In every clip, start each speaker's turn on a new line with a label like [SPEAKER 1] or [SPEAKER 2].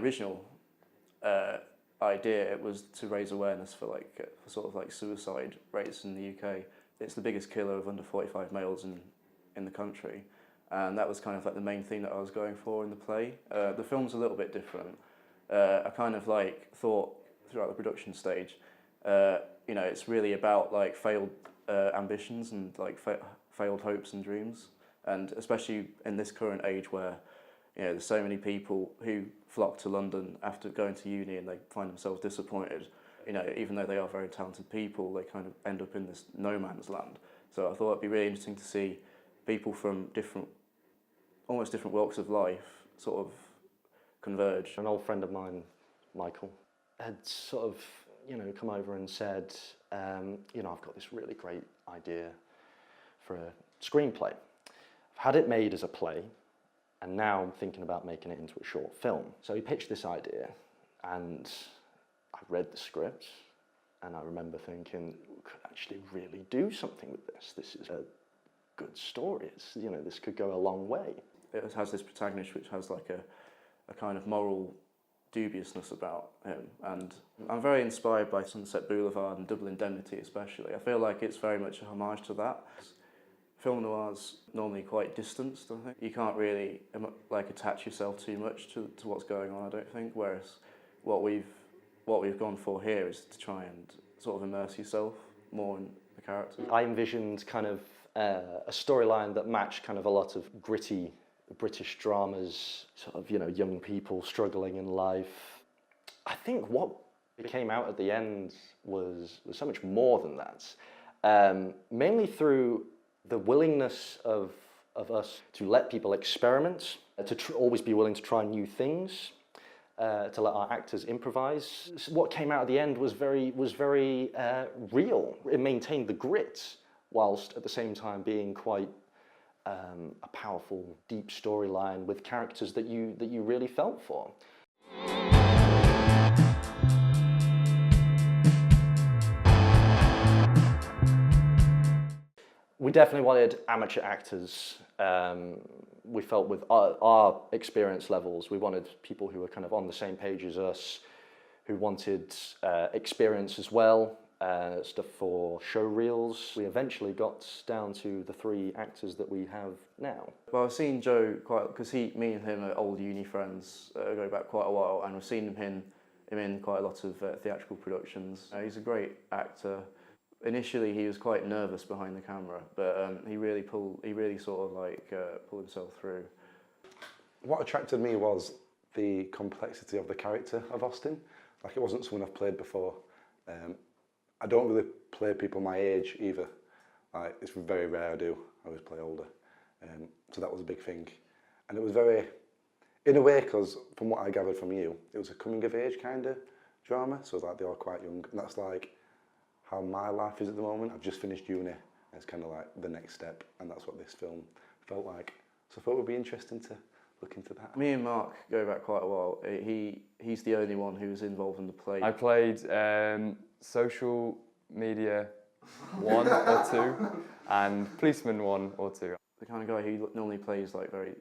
[SPEAKER 1] original idea was to raise awareness for for sort of like suicide rates in the UK. It's the biggest killer of under 45 males in the country, and that was kind of like the main thing that I was going for in the play. The film's a little bit different. I kind of like thought throughout the production stage, you know, it's really about like failed ambitions and like failed hopes and dreams, and especially in this current age where, you know, there's so many people who flock to London after going to uni and they find themselves disappointed. You know, even though they are very talented people, they kind of end up in this no man's land. So I thought it'd be really interesting to see people from almost different walks of life sort of converge.
[SPEAKER 2] An old friend of mine, Michael, had sort of, you know, come over and said, you know, I've got this really great idea for a screenplay. I've had it made as a play, and now I'm thinking about making it into a short film. So he pitched this idea, and I read the script, and I remember thinking, we could actually really do something with this. This is a good story. You know, this could go a long way.
[SPEAKER 1] It has this protagonist which has like a kind of moral dubiousness about him, and I'm very inspired by Sunset Boulevard and Double Indemnity especially. I feel like it's very much a homage to that. Film noir's normally quite distanced, I think. You can't really like attach yourself too much to what's going on, I don't think, whereas what we've gone for here is to try and sort of immerse yourself more in the character.
[SPEAKER 2] I envisioned kind of a storyline that matched kind of a lot of gritty British dramas, sort of, you know, young people struggling in life. I think what came out at the end was so much more than that, mainly through the willingness of us to let people experiment, to always be willing to try new things, to let our actors improvise. What came out at the end was very real. It maintained the grit, whilst at the same time being quite a powerful, deep storyline with characters that you really felt for. We definitely wanted amateur actors. We felt with our experience levels, we wanted people who were kind of on the same page as us, who wanted experience as well, stuff for show reels. We eventually got down to the 3 actors that we have now.
[SPEAKER 1] Well, I've seen Joe quite, because me and him are old uni friends, go back quite a while, and we've seen him in quite a lot of theatrical productions. He's a great actor. Initially, he was quite nervous behind the camera, but he really sort of like pulled himself through.
[SPEAKER 3] What attracted me was the complexity of the character of Austin. Like, it wasn't someone I've played before. I don't really play people my age either. Like, it's very rare I do. I always play older. So that was a big thing. And it was very, in a way, because from what I gathered from you, it was a coming of age kind of drama. So like they're all quite young, and that's like how my life is at the moment. I've just finished uni, and it's kind of like the next step, and that's what this film felt like. So I thought it would be interesting to look into that. Me and Mark go back quite a while. He's the only one who was involved in the play.
[SPEAKER 4] I played social media 1 or 2 and policeman 1 or 2.
[SPEAKER 1] The kind of guy who normally plays like very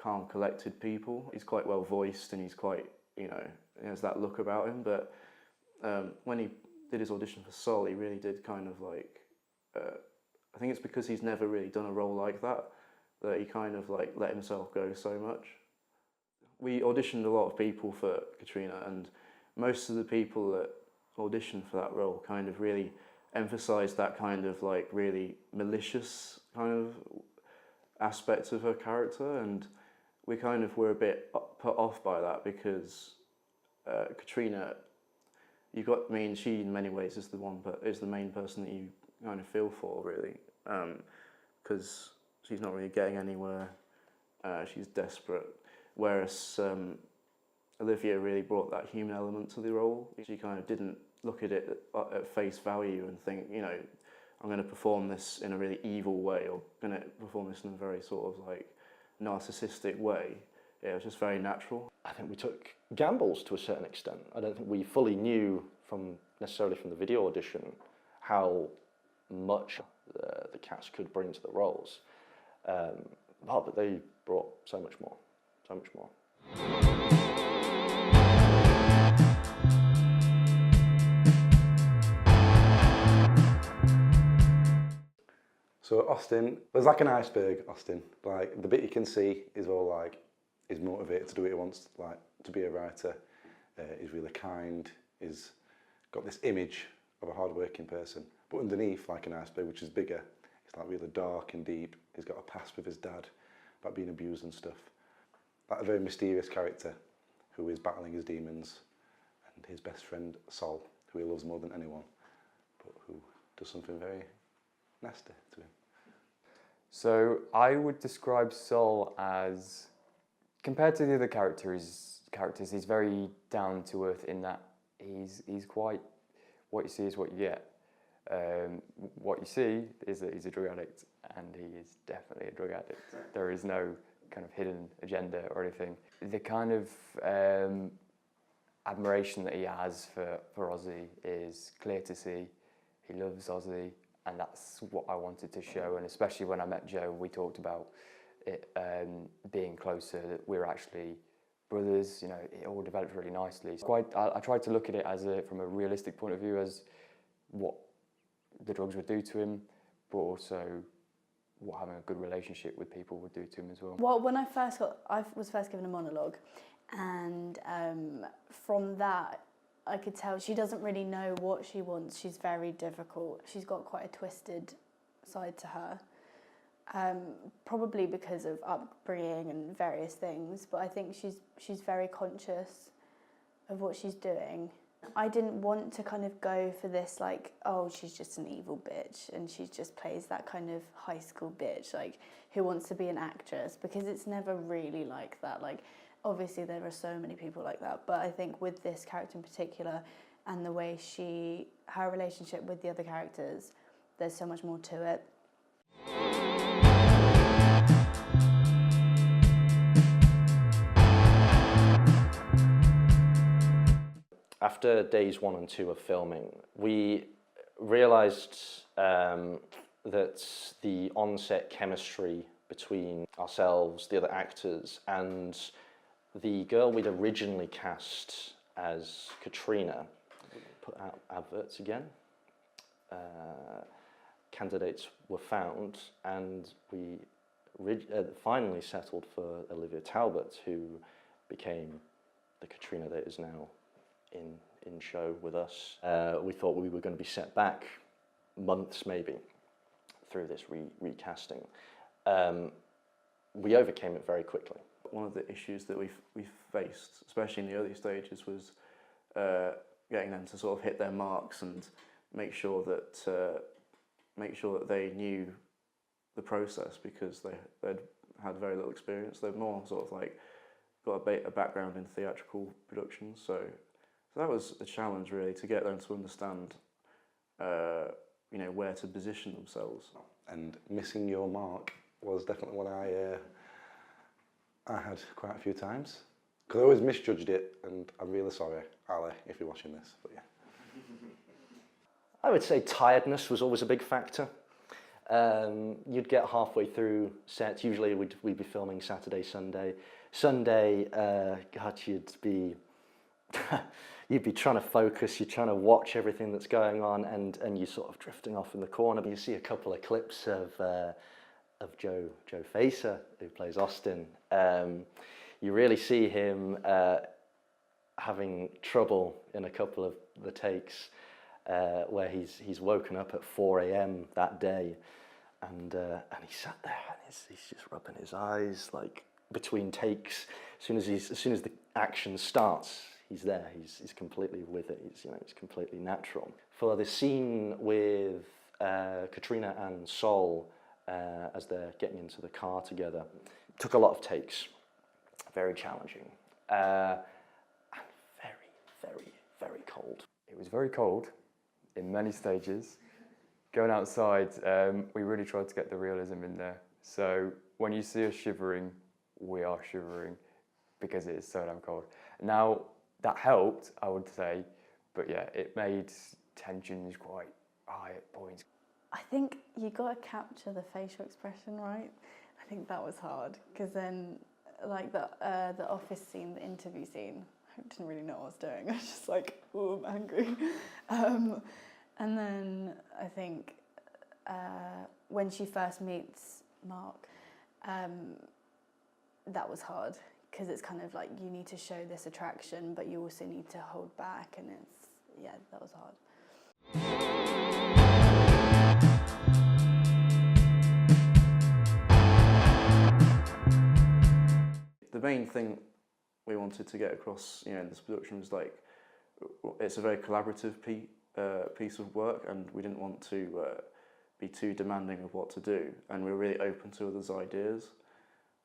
[SPEAKER 1] calm, collected people. He's quite well voiced, and he's quite, you know, he has that look about him. But when he did his audition for Sol, he really did kind of like, I think it's because he's never really done a role like that, that he kind of like let himself go so much. We auditioned a lot of people for Katrina, and most of the people that auditioned for that role kind of really emphasised that kind of like really malicious kind of aspects of her character, and we kind of were a bit put off by that because Katrina, she in many ways is the main person that you kind of feel for, really, because she's not really getting anywhere. She's desperate, whereas Olivia really brought that human element to the role. She kind of didn't look at it at face value and think, you know, I'm going to perform this in a really evil way, or going to perform this in a very sort of like narcissistic way. Yeah, it was just very natural.
[SPEAKER 2] I think we took gambles to a certain extent. I don't think we fully knew necessarily from the video audition how much the cast could bring to the roles. But they brought so much more, so much more.
[SPEAKER 3] So Austin, there's like an iceberg, Austin. Like the bit you can see is all like, he's motivated to do what he wants, like to be a writer. He's really kind, he's got this image of a hard-working person. But underneath, like an iceberg, which is bigger, it's like really dark and deep. He's got a past with his dad about being abused and stuff. Like a very mysterious character who is battling his demons, and his best friend Sol, who he loves more than anyone, but who does something very nasty to him.
[SPEAKER 4] So I would describe Sol as, compared to the other characters, he's very down to earth in that he's quite, what you see is what you get. What you see is that he's a drug addict, and he is definitely a drug addict. There is no kind of hidden agenda or anything. The kind of admiration that he has for Ozzy is clear to see. He loves Ozzy, and that's what I wanted to show. And especially when I met Joe, we talked about it being closer, that we're actually brothers. You know, it all developed really nicely. It's I tried to look at it as from a realistic point of view, as what the drugs would do to him, but also what having a good relationship with people would do to him as well.
[SPEAKER 5] Well, when I was first given a monologue, and from that I could tell she doesn't really know what she wants. She's very difficult. She's got quite a twisted side to her, probably because of upbringing and various things, but I think she's very conscious of what she's doing. I didn't want to kind of go for this, like, oh, she's just an evil bitch and she just plays that kind of high school bitch, like, who wants to be an actress, because it's never really like that. Like, obviously there are so many people like that, but I think with this character in particular and the way her relationship with the other characters, there's so much more to it.
[SPEAKER 2] After days 1 and 2 of filming, we realised that the on-set chemistry between ourselves, the other actors, and the girl we'd originally cast as Katrina, put out adverts again, candidates were found, and we finally settled for Olivia Talbot, who became the Katrina that is now in show with us. We thought we were going to be set back months maybe through this recasting. We overcame it very quickly.
[SPEAKER 1] One of the issues that we faced, especially in the early stages, was getting them to sort of hit their marks and make sure that they knew the process, because they'd had very little experience. They're more sort of like got a background in theatrical productions, so that was a challenge really, to get them to understand, where to position themselves.
[SPEAKER 3] And missing your mark was definitely one I had quite a few times, because I always misjudged it, and I'm really sorry, Ali, if you're watching this, but yeah.
[SPEAKER 2] I would say tiredness was always a big factor. You'd get halfway through sets. Usually we'd be filming Saturday, Sunday. Sunday, God, you'd be trying to focus. You're trying to watch everything that's going on, and you're sort of drifting off in the corner. You see a couple of clips of Joe Facer, who plays Austin. You really see him having trouble in a couple of the takes. Where he's woken up at 4 a.m. that day, and he sat there and he's just rubbing his eyes, like, between takes. As soon as the action starts, he's there. He's completely with it. It's completely natural. For the scene with Katrina and Sol, as they're getting into the car together, it took a lot of takes. Very challenging, and very, very, very cold.
[SPEAKER 4] It was very cold in many stages. Going outside, we really tried to get the realism in there. So when you see us shivering, we are shivering because it is so damn cold. Now, that helped, I would say, but yeah, it made tensions quite high at points.
[SPEAKER 5] I think you got to capture the facial expression, right? I think that was hard, because then, like the office scene, the interview scene, I didn't really know what I was doing. I was just like, oh, I'm angry. And then I think when she first meets Mark, that was hard, because it's kind of like you need to show this attraction, but you also need to hold back, and that was hard.
[SPEAKER 1] The main thing we wanted to get across, in this production was like, it's a very collaborative piece of work, and we didn't want to be too demanding of what to do, and we were really open to others' ideas.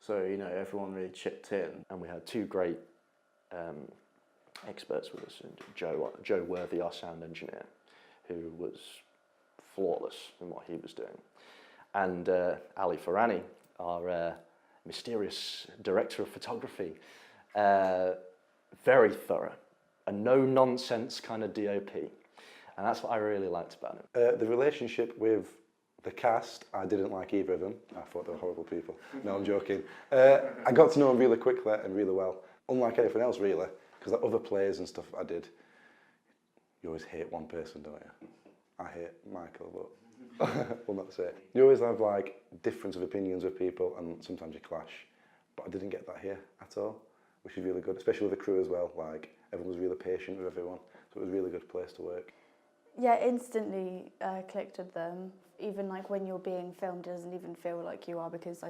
[SPEAKER 1] So, everyone really chipped in.
[SPEAKER 2] And we had two great experts with us, Joe Worthy, our sound engineer, who was flawless in what he was doing, and Ali Farani, our mysterious director of photography, very thorough, a no-nonsense kind of DOP, and that's what I really liked about him.
[SPEAKER 3] The relationship with the cast, I didn't like either of them. I thought they were horrible people. No, I'm joking. I got to know them really quickly and really well, unlike anything else really, because like other plays and stuff I did, you always hate one person, don't you? I hate Michael, but we'll not say it. You always have like difference of opinions with people, and sometimes you clash, but I didn't get that here at all, which is really good, especially with the crew as well. Like, everyone was really patient with everyone, so it was a really good place to work.
[SPEAKER 5] Yeah, instantly clicked with them. Even like when you're being filmed, it doesn't even feel like you are, because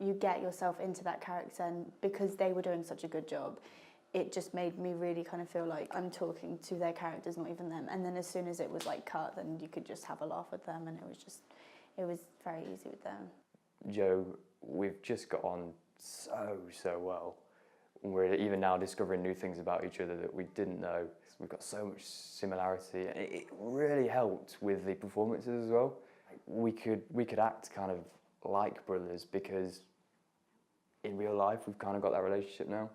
[SPEAKER 5] you get yourself into that character, and because they were doing such a good job, it just made me really kind of feel like I'm talking to their characters, not even them. And then as soon as it was like cut, then you could just have a laugh with them, and it was very easy with them.
[SPEAKER 4] Joe, we've just got on so well. We're even now discovering new things about each other that we didn't know. We've got so much similarity, and it really helped with the performances as well. We could act kind of like brothers, because in real life we've kind of got that relationship now.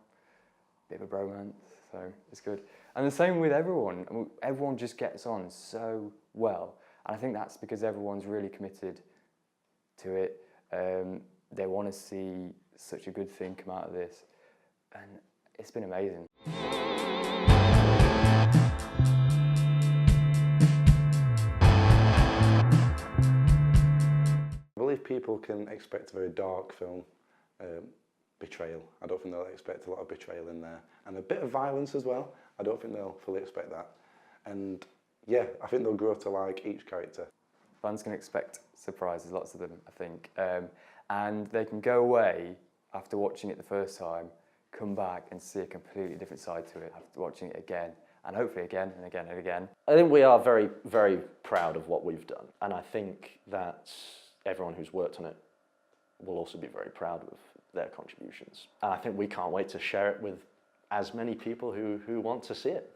[SPEAKER 4] Bit of a bromance, so it's good. And the same with everyone. I mean, everyone just gets on so well, and I think that's because everyone's really committed to it. They want to see such a good thing come out of this, and it's been amazing.
[SPEAKER 3] I believe people can expect a very dark film, betrayal. I don't think they'll expect a lot of betrayal in there, and a bit of violence as well. I don't think they'll fully expect that, and yeah, I think they'll grow to like each character.
[SPEAKER 4] Fans can expect surprises, lots of them, I think, and they can go away after watching it the first time, come back and see a completely different side to it after watching it again, and hopefully again and again and again.
[SPEAKER 2] I think we are very, very proud of what we've done, and I think that everyone who's worked on it will also be very proud of their contributions. And I think we can't wait to share it with as many people who want to see it.